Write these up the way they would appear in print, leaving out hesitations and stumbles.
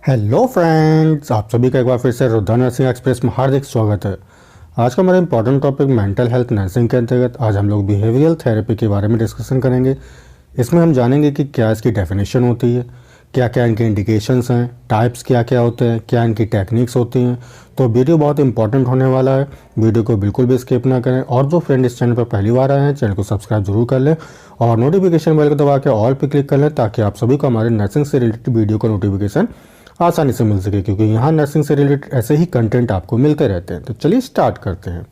Hello friends, आप सभी का एक बार फिर से रुद्रा नर्सिंग एक्सप्रेस में हार्दिक स्वागत है। आज का हमारा important topic mental health nursing के अंतर्गत आज हम लोग बिहेवियरल थेरेपी के बारे में डिस्कशन करेंगे। इसमें हम जानेंगे कि क्या इसकी डेफिनेशन होती है, क्या क्या इनके इंडिकेशंस हैं, टाइप्स क्या क्या होते हैं, क्या इनकी टेक्निक्स होती हैं। तो वीडियो बहुत इंपॉर्टेंट होने वाला है, वीडियो को बिल्कुल भी स्किप ना करें। और जो फ्रेंड इस चैनल पर पहली बार आए हैं, चैनल को सब्सक्राइब जरूर कर लें और नोटिफिकेशन बेल को दबा के ऑल पे क्लिक कर लें, ताकि आप सभी को हमारे नर्सिंग से रिलेटेड वीडियो का नोटिफिकेशन आसानी से मिल सके, क्योंकि यहाँ नर्सिंग से रिलेटेड ऐसे ही कंटेंट आपको मिलते रहते हैं। तो चलिए स्टार्ट करते हैं।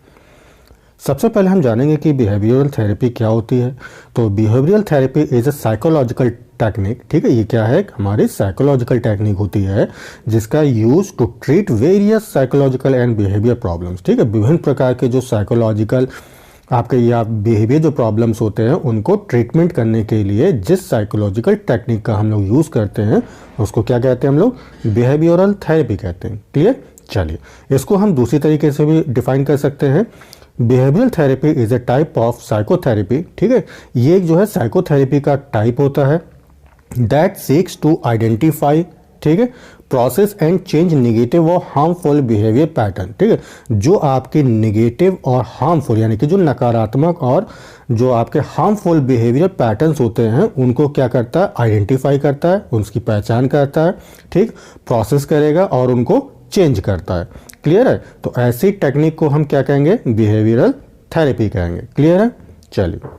सबसे पहले हम जानेंगे कि बिहेवियरल थेरेपी क्या होती है। तो behavioural therapy is a psychological technique. ठीक है, ये क्या है, हमारी साइकोलॉजिकल टेक्निक होती है जिसका use to treat various psychological and behaviour problems. ठीक है, विभिन्न प्रकार के जो साइकोलॉजिकल आपके या बिहेवियर जो प्रॉब्लम्स होते हैं उनको ट्रीटमेंट करने के लिए जिस साइकोलॉजिकल टेक्निक का हम लोग यूज़ करते हैं उसको क्या कहते हैं, हम लोग बिहेवियरल थेरेपी कहते हैं। क्लियर। चलिए, इसको हम दूसरी तरीके से भी डिफाइन कर सकते हैं। Behavioural therapy is a type of psychotherapy. ठीक है, ये एक जो है साइकोथेरेपी का टाइप होता है दैट सीक्स टू आइडेंटिफाई, ठीक है, प्रोसेस एंड चेंज निगेटिव और हार्मफुल बिहेवियर पैटर्न। ठीक है, जो आपके निगेटिव और हार्मफुल यानी कि जो नकारात्मक और जो आपके हार्मफुल बिहेवियर पैटर्न्स होते हैं उनको क्या करता है, आइडेंटिफाई करता है, उसकी पहचान करता है, ठीक, प्रोसेस करेगा और उनको चेंज करता है। क्लियर है। तो ऐसी टेक्निक को हम क्या कहेंगे, बिहेवियरल थेरेपी कहेंगे। क्लियर है। चलिए,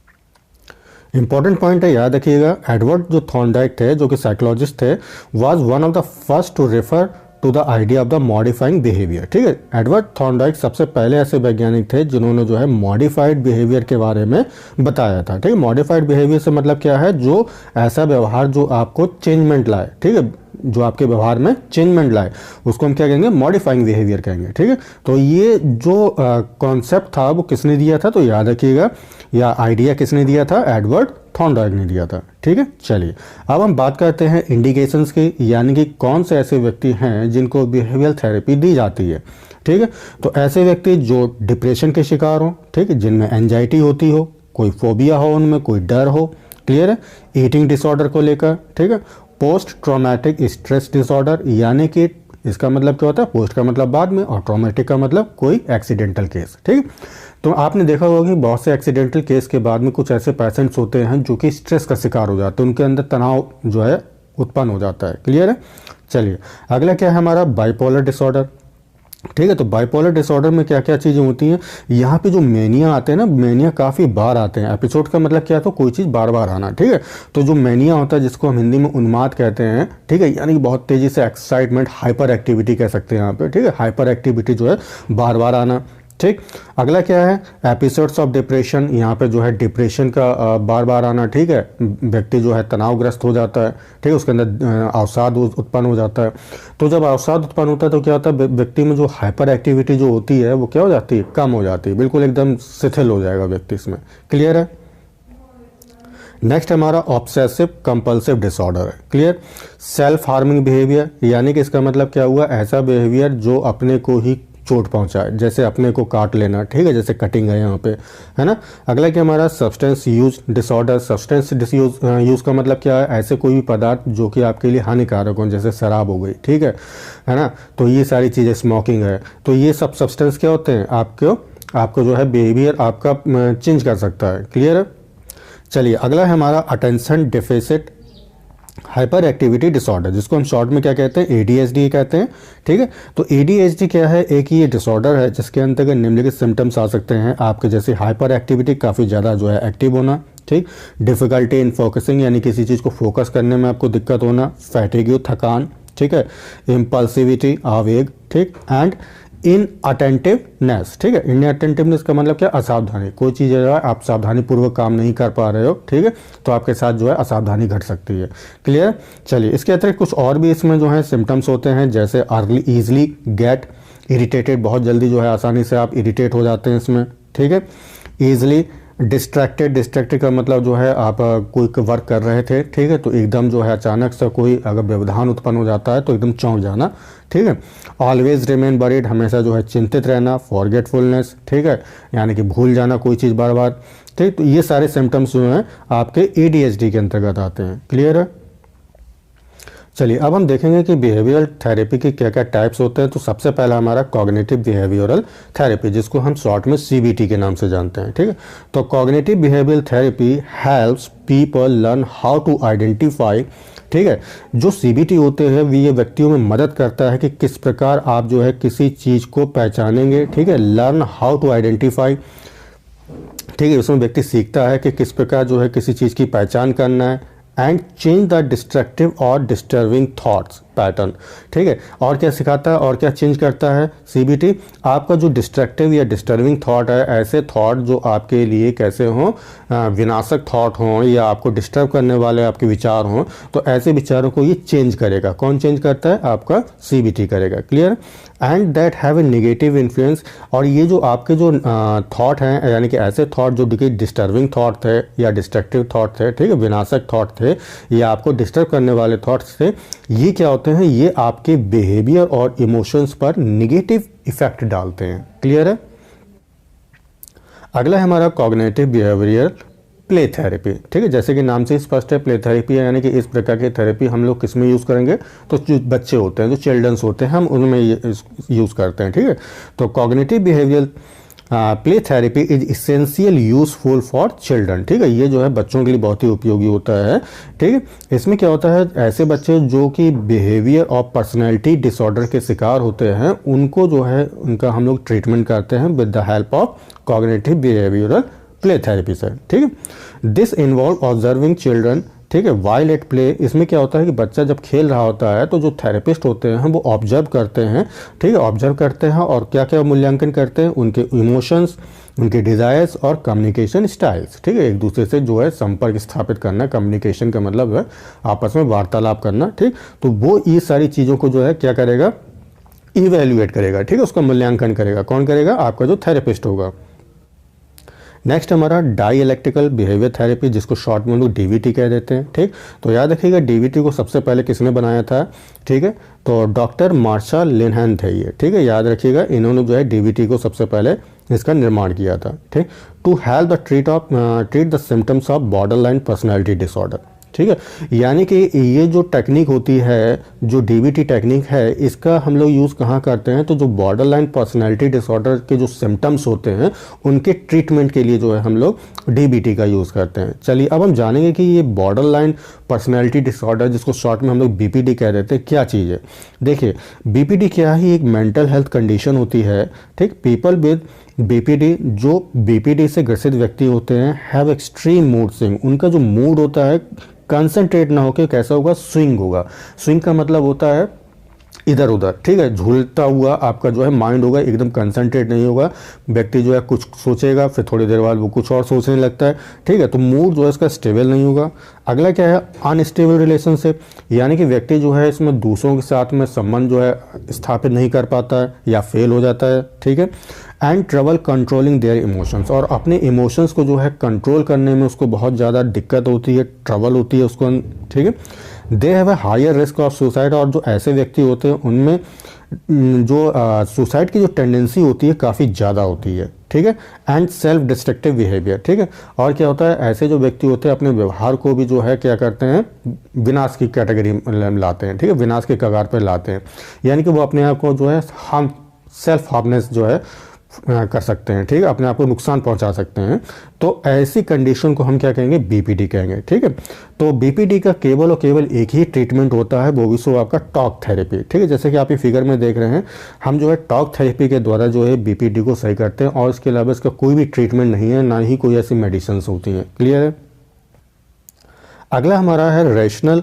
इंपॉर्टेंट पॉइंट है, याद रखिएगा। एडवर्ड जो थॉर्नडाइक थे, जो कि साइकोलॉजिस्ट थे, was one of the first to refer to the idea of the modifying behaviour. ठीक है, एडवर्ड थॉर्नडाइक सबसे पहले ऐसे वैज्ञानिक थे जिन्होंने जो है मॉडिफाइड बिहेवियर के बारे में बताया था। ठीक है, मॉडिफाइड बिहेवियर से मतलब क्या है, जो ऐसा व्यवहार जो आपको चेंजमेंट लाए, ठीक है, जो आपके व्यवहार में चेंजमेंट लाए, उसको हम क्या कहेंगे, मॉडिफाइंग बिहेवियर कहेंगे। ठीक है, तो ये जो कॉन्सेप्ट था वो किसने दिया था, तो याद रखिएगा, या आइडिया किसने दिया था, एडवर्ड थॉर्नडाइक ने दिया था। ठीक है। चलिए, अब हम बात करते हैं इंडिकेशंस की, यानी कि कौन से ऐसे व्यक्ति हैं जिनको बिहेवियरल थेरेपी दी जाती है। ठीक है, तो ऐसे व्यक्ति जो डिप्रेशन के शिकार हो, ठीक है, जिनमें एंजाइटी होती हो, कोई फोबिया हो, उनमें कोई डर हो। क्लियर है। ईटिंग डिसऑर्डर को लेकर, ठीक है, पोस्ट ट्रॉमेटिक स्ट्रेस डिसऑर्डर, यानी कि इसका मतलब क्या होता है, पोस्ट का मतलब बाद में और ट्रॉमेटिक का मतलब कोई एक्सीडेंटल केस। ठीक, तो आपने देखा होगा कि बहुत से एक्सीडेंटल केस के बाद में कुछ ऐसे पेशेंट्स होते हैं जो कि स्ट्रेस का शिकार हो जाते हैं, उनके अंदर तनाव जो है उत्पन्न हो जाता है। क्लियर है। चलिए, अगला क्या है हमारा, बाइपोलर डिसऑर्डर। ठीक है, तो बाइपोलर डिसऑर्डर में क्या क्या चीज़ें होती हैं, यहाँ पे जो मेनिया आते हैं ना, मेनिया काफ़ी बार आते हैं। एपिसोड का मतलब क्या है, तो कोई चीज़ बार बार आना। ठीक है, तो जो मेनिया होता है जिसको हम हिंदी में उन्माद कहते हैं, ठीक है, यानी कि बहुत तेज़ी से एक्साइटमेंट, हाइपर एक्टिविटी कह सकते हैं यहाँ पे। ठीक है, हाइपर एक्टिविटी जो है बार बार आना। ठीक, अगला क्या है, एपिसोड्स ऑफ डिप्रेशन, यहाँ पे जो है डिप्रेशन का बार बार आना। ठीक है, व्यक्ति जो है तनावग्रस्त हो जाता है, ठीक है, उसके अंदर अवसाद उत्पन्न हो जाता है। तो जब अवसाद उत्पन्न होता है तो क्या होता है, व्यक्ति में जो हाइपर एक्टिविटी जो होती है वो क्या हो जाती है, कम हो जाती है, बिल्कुल एकदम शिथिल हो जाएगा व्यक्ति इसमें। क्लियर है। नेक्स्ट हमारा ऑब्सेसिव कंपल्सिव डिसऑर्डर है। क्लियर। सेल्फ हार्मिंग बिहेवियर, यानी कि इसका मतलब क्या हुआ, ऐसा बिहेवियर जो अपने को ही चोट पहुंचाए, जैसे अपने को काट लेना। ठीक है, जैसे कटिंग है यहाँ पे, है ना। अगला क्या हमारा, substance use disorder. Substance use का मतलब क्या है, ऐसे कोई भी पदार्थ जो कि आपके लिए हानिकारक हो, जैसे शराब हो गई, ठीक है ना, तो ये सारी चीज़ें, स्मोकिंग है, तो ये सब सब्सटेंस क्या होते हैं, आपको जो है बिहेवियर आपका चेंज कर सकता है। क्लियर है। चलिए, अगला है हमारा attention deficit hyper activity disorder, जिसको हम शॉर्ट में क्या कहते हैं, एडीएचडी कहते हैं। ठीक है, तो एडीएचडी क्या है, एक ये डिसऑर्डर है जिसके अंतर्गत निम्नलिखित सिम्टम्स आ सकते हैं आपके, जैसे हाइपर एक्टिविटी, काफ़ी ज़्यादा जो है एक्टिव होना, ठीक, डिफिकल्टी इन फोकसिंग, यानी किसी चीज़ को फोकस करने में आपको दिक्कत होना, फैटिग्यू, थकान, ठीक है, इम्पल्सिविटी, आवेग, ठीक, एंड इन अटेंटिवनेस। ठीक है, इन अटेंटिवनेस का मतलब क्या, असावधानी, कोई चीज़ जो है आप सावधानी पूर्वक काम नहीं कर पा रहे हो, ठीक है, तो आपके साथ जो है असावधानी घट सकती है। क्लियर। चलिए, इसके अतिरिक्त कुछ और भी इसमें जो है सिम्टम्स होते हैं, जैसे अर्ली ईजिली गेट इरिटेटेड, बहुत जल्दी जो है आसानी से आप इरिटेट हो जाते हैं इसमें। ठीक है, ईजिली डिस्ट्रैक्टेड का मतलब जो है आप कोई वर्क कर रहे थे, ठीक है, तो एकदम जो है अचानक से कोई अगर व्यवधान उत्पन्न हो जाता है तो एकदम चौंक जाना। ठीक है, ऑलवेज रिमेन वरीड, हमेशा जो है चिंतित रहना, फॉरगेटफुलनेस, ठीक है, यानी कि भूल जाना कोई चीज़ बार बार। ठीक, तो ये सारे सिम्टम्स जो हैं आपके एडीएचडी के अंतर्गत आते हैं। क्लियर है। चलिए अब हम देखेंगे कि बिहेवियरल थेरेपी के क्या क्या टाइप्स होते हैं। तो सबसे पहला हमारा कॉग्निटिव बिहेवियरल थेरेपी, जिसको हम शॉर्ट में CBT के नाम से जानते हैं, ठीक है। तो cognitive behavioural therapy helps people learn how to identify, ठीक है। जो CBT होते हैं ये व्यक्तियों में मदद करता है कि किस प्रकार आप जो है किसी चीज़ को पहचानेंगे, ठीक है। लर्न हाउ टू आइडेंटिफाई, ठीक है, उसमें व्यक्ति सीखता है कि किस प्रकार जो है किसी चीज़ की पहचान करना है। एंड चेंज द डिस्ट्रक्टिव और डिस्टर्बिंग थॉट्स पैटर्न, ठीक है। और क्या सिखाता है और क्या चेंज करता है CBT? आपका जो डिस्ट्रक्टिव या डिस्टर्बिंग थॉट है, ऐसे थॉट जो आपके लिए कैसे हों, विनाशक थॉट हों या आपको डिस्टर्ब करने वाले आपके विचार हों, तो ऐसे विचारों को ये चेंज करेगा। कौन चेंज करता है? आपका CBT करेगा। Clear? And that have a negative influence, और ये जो आपके जो थॉट हैं, यानी कि ऐसे थॉट जो कि डिस्टर्बिंग थॉट थे या डिस्ट्रक्टिव थॉट थे, ठीक है, विनाशक थॉट थे या आपको डिस्टर्ब करने वाले थॉट्स थे, ये क्या होते हैं? ये आपके बिहेवियर और इमोशंस पर नेगेटिव इफेक्ट डालते हैं। क्लियर है? अगला है हमारा कॉग्निटिव बिहेवियर प्ले थेरेपी, ठीक है। जैसे कि नाम से स्पष्ट है, प्ले थेरेपी है, यानी कि इस प्रकार की थेरेपी हम लोग किस में यूज़ करेंगे? तो जो बच्चे होते हैं, जो चिल्ड्रंस होते हैं, हम उनमें यूज़ करते हैं, ठीक है। तो cognitive behaviour play therapy is essential useful for children, ठीक है। ये जो है बच्चों के लिए बहुत ही उपयोगी होता है, ठीक है। इसमें क्या होता है, ऐसे बच्चे जो कि बिहेवियर और पर्सनैलिटी डिसऑर्डर के शिकार होते हैं, उनको जो है उनका हम लोग ट्रीटमेंट करते हैं with the help of cognitive behavioural play therapy से, ठीक है। दिस इन्वॉल्व ऑब्जर्विंग चिल्ड्रन, ठीक है, वाइल एट प्ले। इसमें क्या होता है कि बच्चा जब खेल रहा होता है तो जो थेरेपिस्ट होते हैं वो ऑब्जर्व करते हैं, ठीक है, ऑब्जर्व करते हैं और क्या क्या मूल्यांकन करते हैं? उनके इमोशंस, उनके डिज़ायर्स और कम्युनिकेशन स्टाइल्स, ठीक है। एक दूसरे से जो है संपर्क स्थापित करना, कम्युनिकेशन का मतलब है आपस में वार्तालाप करना, ठीक। तो वो ये सारी चीज़ों को जो है क्या करेगा? इवेल्युएट करेगा, ठीक है, उसका मूल्यांकन करेगा। कौन करेगा? आपका जो थेरेपिस्ट होगा। नेक्स्ट हमारा डाइलेक्ट्रिकल बिहेवियर थेरेपी, जिसको शॉर्ट में हम लोग DBT कह देते हैं, ठीक। तो याद रखिएगा DBT को सबसे पहले किसने बनाया था? ठीक है, तो डॉक्टर मार्शा लिनहैन थे ये, ठीक है, याद रखिएगा। इन्होंने जो है DBT को सबसे पहले इसका निर्माण किया था, ठीक। To help the treat the symptoms of borderline personality disorder, ठीक है। यानी कि ये जो टेक्निक होती है, जो DBT टेक्निक है, इसका हम लोग यूज़ कहाँ करते हैं? तो जो बॉर्डरलाइन पर्सनैलिटी डिसऑर्डर के जो सिम्टम्स होते हैं उनके ट्रीटमेंट के लिए जो है हम लोग DBT का यूज़ करते हैं। चलिए अब हम जानेंगे कि ये बॉर्डरलाइन पर्सनैलिटी डिसऑर्डर, जिसको शॉर्ट में हम लोग BPD कह देते हैं, क्या चीज़ है? देखिए, BPD क्या ही एक मेंटल हेल्थ कंडीशन होती है, ठीक। पीपल विद BPD, जो BPD से ग्रसित व्यक्ति होते हैं, हैव एक्सट्रीम मूड स्विंग। उनका जो मूड होता है कंसंट्रेट ना होकर कैसा होगा? स्विंग होगा। स्विंग का मतलब होता है इधर उधर, ठीक है, झूलता हुआ आपका जो है माइंड होगा, एकदम कंसंट्रेट नहीं होगा। व्यक्ति जो है कुछ सोचेगा, फिर थोड़ी देर बाद वो कुछ और सोचने लगता है, ठीक है। तो मूड जो है इसका स्टेबल नहीं होगा। अगला क्या है? अनस्टेबल रिलेशनशिप, यानी कि व्यक्ति जो है इसमें दूसरों के साथ में संबंध जो है स्थापित नहीं कर पाता है या फेल हो जाता है, ठीक है। And trouble controlling their emotions, और अपने इमोशंस को जो है कंट्रोल करने में उसको बहुत ज़्यादा दिक्कत होती है, ट्रबल होती है उसको, ठीक है। They have a higher risk of suicide, और जो ऐसे व्यक्ति होते हैं उनमें जो सुसाइड की जो टेंडेंसी होती है काफ़ी ज़्यादा होती है, ठीक है। एंड सेल्फ डिस्ट्रक्टिव बिहेवियर, ठीक है। और क्या होता है? ऐसे जो व्यक्ति होते हैं अपने व्यवहार को भी जो है क्या करते हैं? विनाश की कैटेगरी में लाते हैं, ठीक है, विनाश के कगार पर लाते हैं। यानी कि वो अपने आप को जो है सेल्फ हार्मनेस जो है कर सकते हैं, ठीक है, अपने आप को नुकसान पहुंचा सकते हैं। तो ऐसी कंडीशन को हम क्या कहेंगे? BPD कहेंगे, ठीक है। तो BPD का केवल और केवल एक ही ट्रीटमेंट होता है, वो भी सो आपका टॉक थेरेपी, ठीक है। जैसे कि आप ये फिगर में देख रहे हैं, हम जो है टॉक थेरेपी के द्वारा जो है BPD को सही करते हैं, और इसके अलावा इसका कोई भी ट्रीटमेंट नहीं है, ना ही कोई ऐसी मेडिसिन होती हैं। क्लियर है? अगला हमारा है रेशनल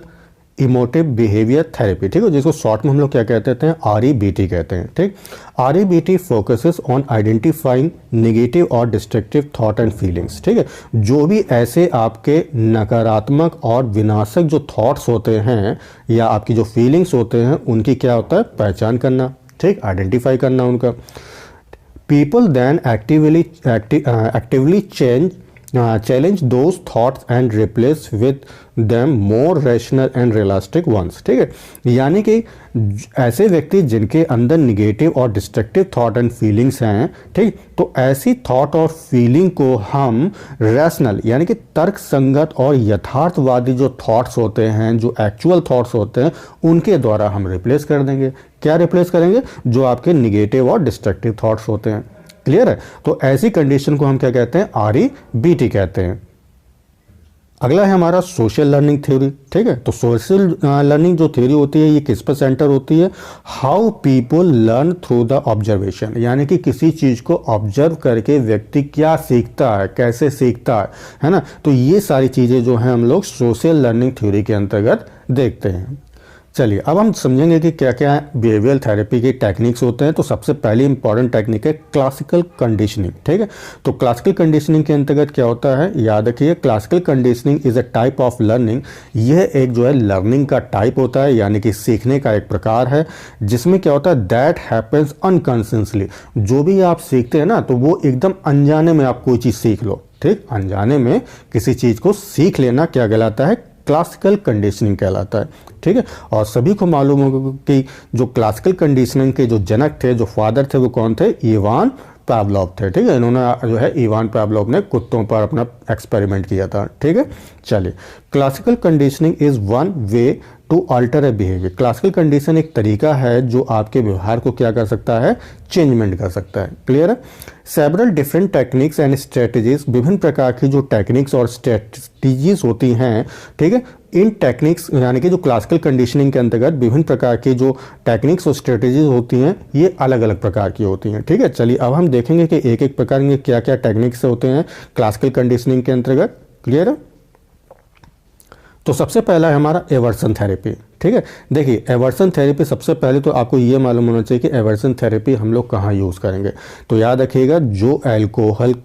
इमोटिव बिहेवियर थेरेपी, ठीक है, जिसको शॉर्ट में हम लोग क्या कहते हैं? REBT कहते हैं, ठीक। REBT focuses on identifying negative और डिस्ट्रक्टिव थॉट एंड फीलिंग्स, ठीक है। जो भी ऐसे आपके नकारात्मक और विनाशक जो थॉट्स होते हैं या आपकी जो फीलिंग्स होते हैं, उनकी क्या होता है? पहचान करना, ठीक, आइडेंटिफाई करना उनका। People then actively change challenge those thoughts and replace with them more rational and realistic ones. ठीक है, यानी कि ऐसे व्यक्ति जिनके अंदर निगेटिव और डिस्ट्रक्टिव थॉट एंड फीलिंग्स हैं, ठीक, तो ऐसी थॉट और फीलिंग को हम रैशनल यानी कि तर्क संगत और यथार्थवादी जो थॉट्स होते हैं, जो एक्चुअल थॉट्स होते हैं, उनके द्वारा हम रिप्लेस कर देंगे। क्या रिप्लेस करेंगे? जो आपके निगेटिव और डिस्ट्रक्टिव थॉट्स होते हैं। क्लियर है? तो ऐसी कंडीशन को हम क्या कहते हैं? REBT कहते हैं। अगला है हमारा सोशल लर्निंग थ्योरी। ठीक है, तो सोशल लर्निंग जो थ्योरी होती है ये किस पर सेंटर होती है? How people learn through the observation, यानी कि किसी चीज को ऑब्जर्व करके व्यक्ति क्या सीखता है, कैसे सीखता है ना। तो ये सारी चीजें जो हैं हम लोग सोशल लर्निंग थ्योरी के अंतर्गत देखते हैं। चलिए अब हम समझेंगे कि क्या क्या बिहेवियरल थेरेपी की टेक्निक्स होते हैं। तो सबसे पहली इंपॉर्टेंट टेक्निक है क्लासिकल कंडीशनिंग। ठीक है, तो क्लासिकल कंडीशनिंग के अंतर्गत क्या होता है? याद रखिए, classical conditioning is a type of learning. यह एक जो है लर्निंग का टाइप होता है, यानी कि सीखने का एक प्रकार है, जिसमें क्या होता है? That happens unconsciously. जो भी आप सीखते हैं ना, तो वो एकदम अनजाने में आप कोई चीज़ सीख लो। ठीक, अनजाने में किसी चीज़ को सीख लेना क्या कहलाता है? क्लासिकल कंडीशनिंग कहलाता है। ठीक है, और सभी को मालूम होगा कि जो क्लासिकल कंडीशनिंग के जो जनक थे, जो फादर थे, वो कौन थे? इवान पावलोव थे। ठीक है, इन्होंने जो है इवान पावलोव ने कुत्तों पर अपना एक्सपेरिमेंट किया था। ठीक है, चलिए, classical conditioning is one way to alter a behaviour. Classical condition एक तरीका है जो आपके व्यवहार को क्या कर सकता है? चेंजमेंट कर सकता है। क्लियर है? Several different techniques and strategies, विभिन्न प्रकार की जो टेक्निक्स और स्ट्रेटजीज होती हैं, ठीक है, इन टेक्निक्स यानी कि जो क्लासिकल कंडीशनिंग के अंतर्गत विभिन्न प्रकार की जो टेक्निक्स और स्ट्रेटजीज होती हैं, ये अलग अलग प्रकार की होती हैं। ठीक है, चलिए अब हम देखेंगे कि एक एक प्रकार के क्या क्या टेक्निक्स होते हैं क्लासिकल कंडीशनिंग के अंतर्गत। क्लियर है? तो सबसे पहला है हमारा एवर्सन थेरेपी। ठीक है, देखिए एवर्सन थेरेपी, सबसे पहले तो आपको ये मालूम होना चाहिए कि एवर्सन थेरेपी हम लोग कहाँ यूज़ करेंगे। तो याद रखिएगा, जो अल्कोहल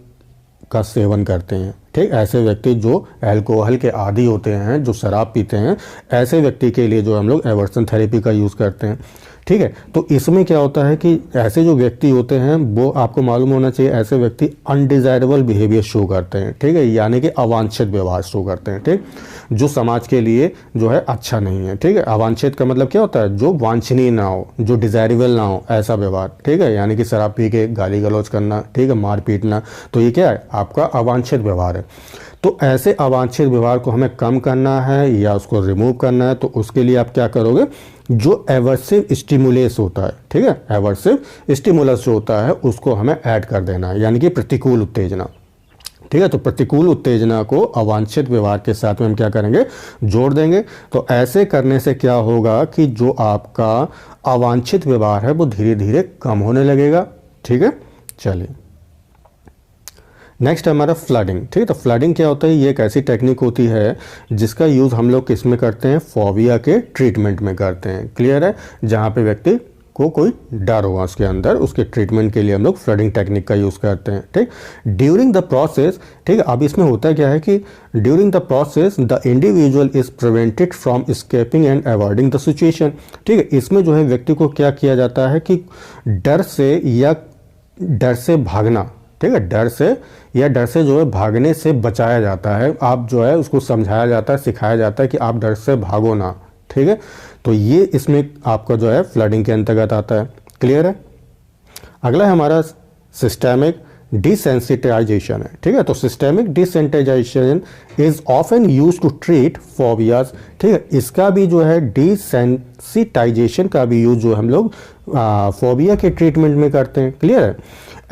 का सेवन करते हैं, ठीक, ऐसे व्यक्ति जो अल्कोहल के आदी होते हैं, जो शराब पीते हैं, ऐसे व्यक्ति के लिए जो हम लोग एवर्सन थेरेपी का यूज़ करते हैं। ठीक है, तो इसमें क्या होता है कि ऐसे जो व्यक्ति होते हैं, वो आपको मालूम होना चाहिए, ऐसे व्यक्ति अनडिजायरेबल बिहेवियर शो करते हैं। ठीक है, यानी कि अवांछित व्यवहार शो करते हैं। ठीक, जो समाज के लिए जो है अच्छा नहीं है। ठीक है, अवांछित का मतलब क्या होता है? जो वांछनीय ना हो, जो डिजायरेबल ना हो, ऐसा व्यवहार। ठीक है, यानी कि शराब पी के गाली गलौज करना, ठीक है, मार पीटना, तो ये क्या है? आपका अवांछित व्यवहार है। तो ऐसे अवांछित व्यवहार को हमें कम करना है या उसको रिमूव करना है, तो उसके लिए आप क्या करोगे? जो एवर्सिव स्टिमुलस होता है, ठीक है, एवर्सिव स्टिमुलस जो होता है, उसको हमें ऐड कर देना है, यानी कि प्रतिकूल उत्तेजना। ठीक है, तो प्रतिकूल उत्तेजना को अवांछित व्यवहार के साथ में हम क्या करेंगे? जोड़ देंगे। तो ऐसे करने से क्या होगा कि जो आपका अवांछित व्यवहार है वो धीरे धीरे कम होने लगेगा। ठीक है, चलिए नेक्स्ट है हमारा फ्लडिंग। ठीक है, तो फ्लडिंग क्या होता है? ये एक ऐसी टेक्निक होती है जिसका यूज़ हम लोग किस में करते हैं? फोबिया के ट्रीटमेंट में करते हैं। क्लियर है? जहाँ पे व्यक्ति को कोई डर होगा उसके अंदर, उसके ट्रीटमेंट के लिए हम लोग फ्लडिंग टेक्निक का यूज़ करते हैं। ठीक, ड्यूरिंग द प्रोसेस, ठीक है, अब इसमें होता क्या है कि during the process the individual is prevented from escaping and avoiding the situation. ठीक है, इसमें जो है व्यक्ति को क्या किया जाता है कि डर से भागना, ठीक है, डर से जो है भागने से बचाया जाता है। आप जो है उसको समझाया जाता है, सिखाया जाता है कि आप डर से भागो ना। ठीक है, तो ये इसमें आपका जो है फ्लडिंग के अंतर्गत आता है। क्लियर है? अगला है हमारा सिस्टेमिक डिसेंसिटाइजेशन है। ठीक है, तो systemic desensitisation is often use to treat phobias. ठीक है, इसका भी जो है डिसेंसिटाइजेशन का भी यूज जो हम लोग फोबिया के ट्रीटमेंट में करते हैं। क्लियर है?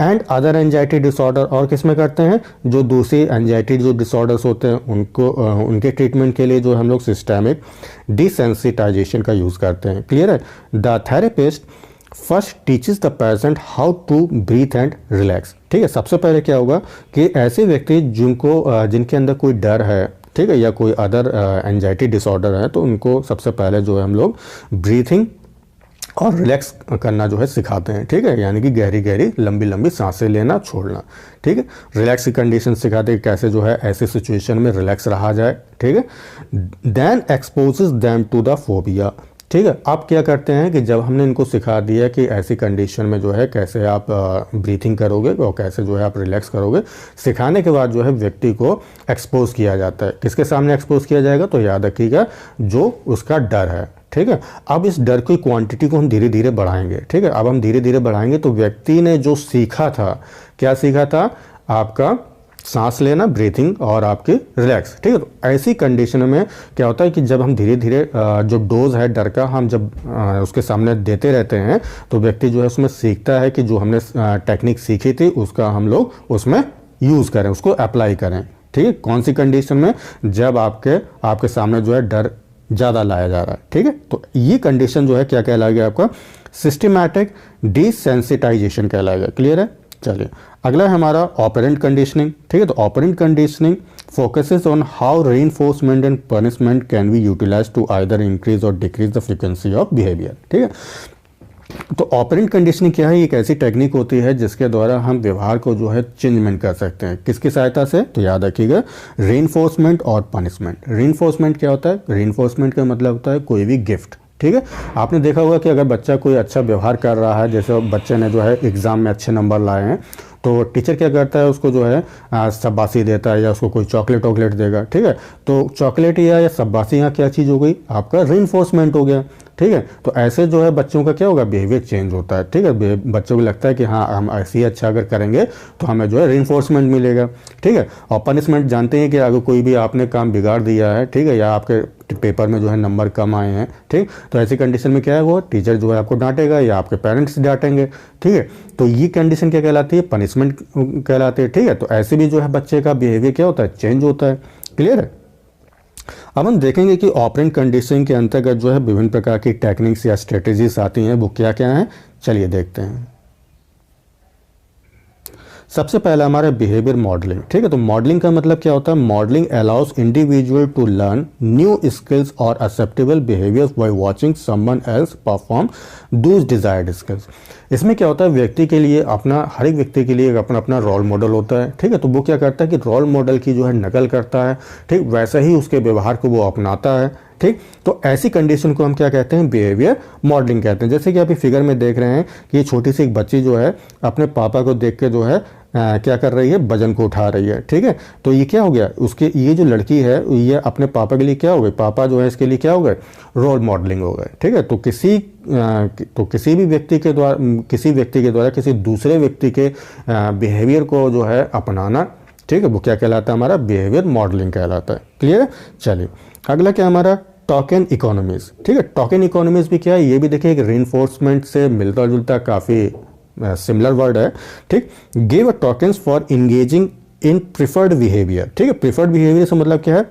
एंड अदर एंजाइटी डिसऑर्डर, और किस में करते हैं? जो दूसरी एंजाइटी जो डिसऑर्डर्स होते हैं उनको उनके ट्रीटमेंट के लिए जो हम लोग सिस्टेमिक डिसेंसिटाइजेशन का यूज़ करते हैं। क्लियर है? The therapist first teaches the patient how to breathe and relax. ठीक है, सबसे पहले क्या होगा कि ऐसे व्यक्ति जिनके अंदर कोई डर है, ठीक है, या कोई अदर एंजाइटी डिसऑर्डर है, तो उनको सबसे पहले जो है हम लोग ब्रीथिंग और रिलैक्स करना जो है सिखाते हैं। ठीक है, यानी कि गहरी गहरी लंबी लंबी सांसें लेना, छोड़ना। ठीक है, रिलैक्स की कंडीशन सिखाते हैं, कैसे जो है ऐसे सिचुएशन में रिलैक्स रहा जाए। ठीक है, then exposes them to the phobia. ठीक है। आप क्या करते हैं कि जब हमने इनको सिखा दिया कि ऐसी कंडीशन में जो है कैसे आप ब्रीथिंग करोगे और कैसे जो है आप रिलैक्स करोगे, सिखाने के बाद जो है व्यक्ति को एक्सपोज किया जाता है। किसके सामने एक्सपोज किया जाएगा? तो याद रखिएगा, जो उसका डर है। ठीक है। अब इस डर की क्वांटिटी को हम धीरे धीरे बढ़ाएंगे। ठीक है। अब हम धीरे धीरे बढ़ाएंगे तो व्यक्ति ने जो सीखा था, क्या सीखा था? आपका सांस लेना, ब्रीथिंग और आपकी रिलैक्स। ठीक है। तो ऐसी कंडीशन में क्या होता है कि जब हम धीरे धीरे जो डोज है डर का हम जब उसके सामने देते रहते हैं तो व्यक्ति जो है उसमें सीखता है कि जो हमने टेक्निक सीखी थी उसका हम लोग उसमें यूज़ करें, उसको अप्लाई करें। ठीक है। कौन सी कंडीशन में? जब आपके सामने जो है डर ज़्यादा लाया जा रहा है। ठीक है। तो ये कंडीशन जो है क्या कहलाएगा? आपका सिस्टमैटिक डिसेंसिटाइजेशन कहलाएगा। क्लियर है? चलिए, अगला है हमारा ऑपरेंट कंडीशनिंग। ठीक है। तो operant conditioning focuses on how reinforcement and punishment can be utilised to either increase or decrease the frequency of behaviour. ठीक है। तो ऑपरेंट कंडीशनिंग क्या है? एक ऐसी टेक्निक होती है जिसके द्वारा हम व्यवहार को जो है चेंजमेंट कर सकते हैं। किसकी सहायता से? तो याद रखिएगा, रीइंफोर्समेंट और पनिशमेंट। रीइंफोर्समेंट क्या होता है? रीइंफोर्समेंट का मतलब होता है कोई भी गिफ्ट। ठीक है। आपने देखा होगा कि अगर बच्चा कोई अच्छा व्यवहार कर रहा है, जैसे बच्चे ने जो है एग्जाम में अच्छे नंबर लाए हैं, तो टीचर क्या करता है? उसको जो है शाबाशी देता है या उसको कोई चॉकलेट वॉकलेट देगा। ठीक है। तो चॉकलेट या शाबाशी यहाँ क्या चीज़ हो गई? आपका रीइंफोर्समेंट हो गया। ठीक है। तो ऐसे जो है बच्चों का क्या होगा? बिहेवियर चेंज होता है। ठीक है। बच्चों को लगता है कि हाँ, हम ऐसे ही अच्छा अगर करेंगे तो हमें जो है रीइंफोर्समेंट मिलेगा। ठीक है। और पनिशमेंट जानते हैं कि अगर कोई भी आपने काम बिगाड़ दिया है, ठीक है, या आपके पेपर में जो है नंबर कम आए हैं, ठीक, तो ऐसी कंडीशन में क्या है? वो टीचर जो है आपको डांटेगा या आपके पेरेंट्स डांटेंगे। ठीक है। तो ये कंडीशन क्या कहलाती है? पनिशमेंट कहलाती है। ठीक है। तो ऐसे भी जो है बच्चे का बिहेवियर क्या होता है? चेंज होता है। क्लियर है? अब हम देखेंगे कि ऑपरेंट कंडीशनिंग के अंतर्गत जो है विभिन्न प्रकार की टेक्निक्स या स्ट्रेटेजीज आती हैं, वो क्या क्या हैं, चलिए देखते हैं। सबसे पहला हमारा बिहेवियर मॉडलिंग। ठीक है। तो मॉडलिंग का मतलब क्या होता है? Modelling allows individual to learn new skills or acceptable behaviours by watching someone else perform those desired skills. इसमें क्या होता है? व्यक्ति के लिए हर एक व्यक्ति के लिए अपना अपना रोल मॉडल होता है। ठीक है। तो वो क्या करता है कि रोल मॉडल की जो है नकल करता है। ठीक, वैसा ही उसके व्यवहार को वो अपनाता है। ठीक। तो ऐसी कंडीशन को हम क्या कहते हैं? बिहेवियर मॉडलिंग कहते हैं। जैसे कि आप फिगर में देख रहे हैं कि ये छोटी सी एक बच्ची जो है अपने पापा को देख के जो है क्या कर रही है? वजन को उठा रही है। ठीक है। तो ये क्या हो गया? उसके ये जो लड़की है ये अपने पापा के लिए क्या हो गई? पापा जो है इसके लिए क्या हो गए? रोल मॉडलिंग हो गए। ठीक है। तो किसी भी व्यक्ति के द्वारा किसी दूसरे व्यक्ति के बिहेवियर को जो है अपनाना, ठीक है, वो क्या कहलाता है? हमारा बिहेवियर मॉडलिंग कहलाता है। क्लियर है? चलिए, अगला क्या हमारा? Token economies. ठीक है। टोकन इकोनॉमीज भी क्या है? ये भी देखिए कि रीइंफोर्समेंट से मिलता जुलता काफ़ी सिमिलर वर्ड है। ठीक। Give a tokens for engaging in preferred behaviour. ठीक है। प्रिफर्ड बिहेवियर से मतलब क्या है?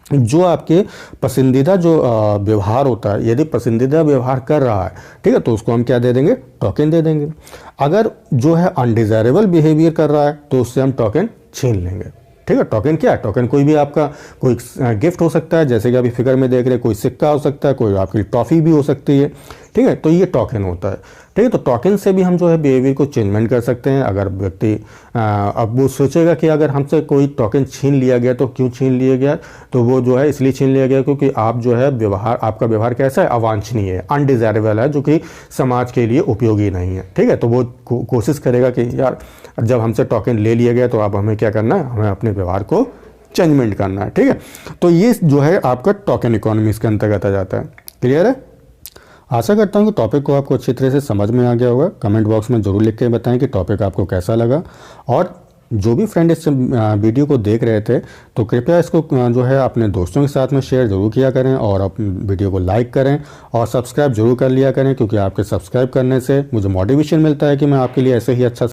जो आपके पसंदीदा जो व्यवहार होता है, यदि पसंदीदा व्यवहार कर रहा है, ठीक है, तो उसको हम क्या दे देंगे? टोकन दे देंगे। अगर जो है अनडिजायरेबल बिहेवियर कर रहा है तो उससे हम टोकन छीन लेंगे। ठीक है। टोकन क्या है? टोकन कोई भी आपका कोई गिफ्ट हो सकता है, जैसे कि अभी फिगर में देख रहे हैं, कोई सिक्का हो सकता है, कोई आपकी ट्रॉफी भी हो सकती है। ठीक है। तो ये टोकन होता है। ठीक है। तो टोकन से भी हम जो है बिहेवियर को चेंजमेंट कर सकते हैं। अगर व्यक्ति अब वो सोचेगा कि अगर हमसे कोई टोकन छीन लिया गया तो क्यों छीन लिया गया, तो वो जो है इसलिए छीन लिया गया क्योंकि आप जो है आपका व्यवहार कैसा है? अवांछनीय है, अनडिजायरेबल है, जो कि समाज के लिए उपयोगी नहीं है। ठीक है। तो वो कोशिश करेगा कि यार जब हमसे टोकन ले लिया गया तो अब हमें क्या करना है? हमें अपने व्यवहार को चेंजमेंट करना है। ठीक है। तो ये जो है आपका टोकन इकोनॉमी इसके अंतर्गत आ जाता है। क्लियर है? आशा करता हूँ कि टॉपिक को आपको अच्छी तरह से समझ में आ गया होगा। कमेंट बॉक्स में ज़रूर लिख के बताएं कि टॉपिक आपको कैसा लगा। और जो भी फ्रेंड इस वीडियो को देख रहे थे तो कृपया इसको जो है अपने दोस्तों के साथ में शेयर ज़रूर किया करें और अपने वीडियो को लाइक करें और सब्सक्राइब जरूर कर लिया करें, क्योंकि आपके सब्सक्राइब करने से मुझे मोटिवेशन मिलता है कि मैं आपके लिए ऐसे ही अच्छा